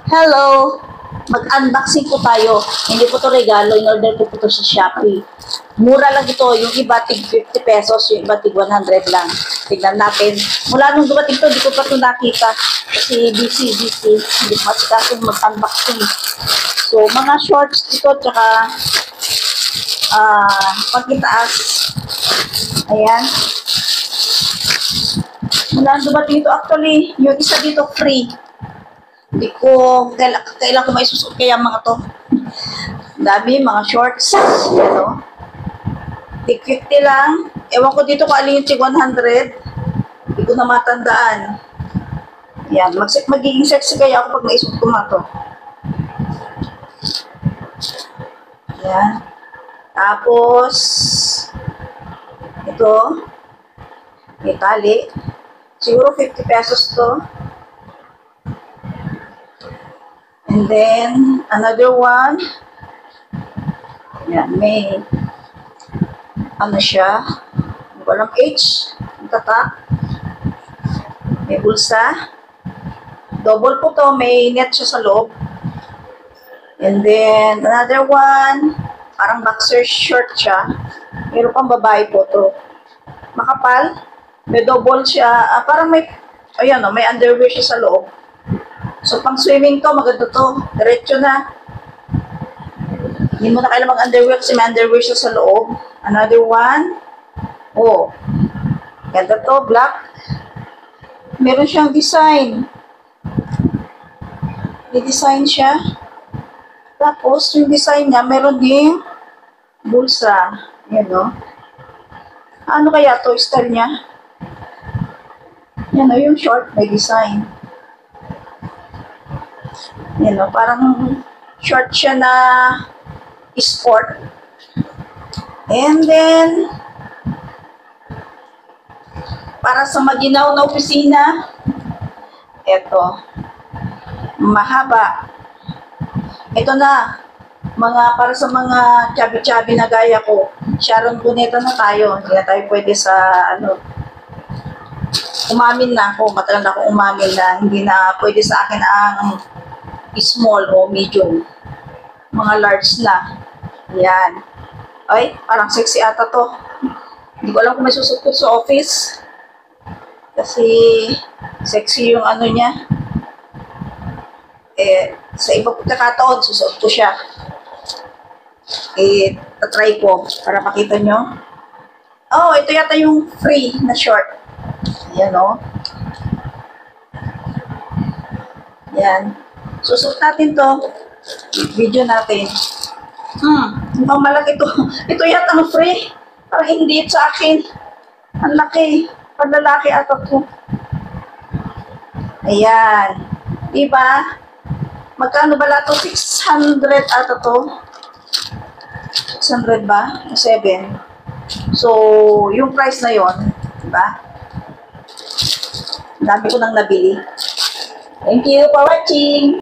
Hello! Mag-unboxing po tayo. Hindi po to regalo. In-order ko po to sa Shopee. Mura lang ito. Yung iba tig 50 pesos, yung iba tig 100 lang. Tignan natin. Mula nung dumating to, di ko pa ito nakita. Kasi busy. Hindi ko masikaso mag-unboxing. So, mga shorts dito, tsaka pagkitaas. Ayan. Mula nung dumating ito, actually, yung isa dito free. Hindi ko, kailan ko may susuot kaya mga to. Dami, mga shorts. Yan o. Tig 50 lang. Ewan ko dito kung alin yung tig 100. Hindi ko na matandaan. Yan. Magiging sexy kaya ako pag naisuot ko mga to. Yan. Tapos, ito, may tali. Siguro 50 pesos to. And then, another one. Yan, may, ano siya, walang H, ang tatak. May bulsa. Double po to, may net siya sa loob. And then, another one, parang boxer short siya. Meron pang babae po to. Makapal. May double siya. Parang may, ayan o, may underwear siya sa loob. So, pang swimming to, maganda to. Diretso na. Hindi mo na kailangan mag-underwear kasi may underwear siya sa loob. Another one. Oh. Ganda to, black. Meron siyang design. May design siya. Tapos, yung design niya, meron din bulsa. Yan o. Ano kaya to, style niya? Yan o, yung short, may design. Yan o, parang short siya na sport. And then, para sa maginaw na opisina, eto, mahaba. Ito na, para sa mga chubby-chubby na gaya ko. Sharon Cuneta na tayo. Hindi na tayo pwede sa, umamin na ako. Matagal na ako umamin na hindi na pwede sa akin ang small o medium. Mga large na. Yan. Ay, parang sexy ata to. Hindi ko alam kung may susuot ko sa office. Kasi sexy yung ano niya. Sa ibang pagkakataon, susuot ko siya. Tatry ko para makita nyo. Oh, ito yata yung free na short. Yan o. Yan. Susuot natin to. Video natin. Ang malaki to. Ito yata ang free. Parang hindi sa akin. Ang laki. Panlalaki ata to. Ayan. Diba? Magkano ba lato? 600 ata to. 600 ba? 7. So, yung price na yon, diba? Dami ko nang nabili. Thank you for watching.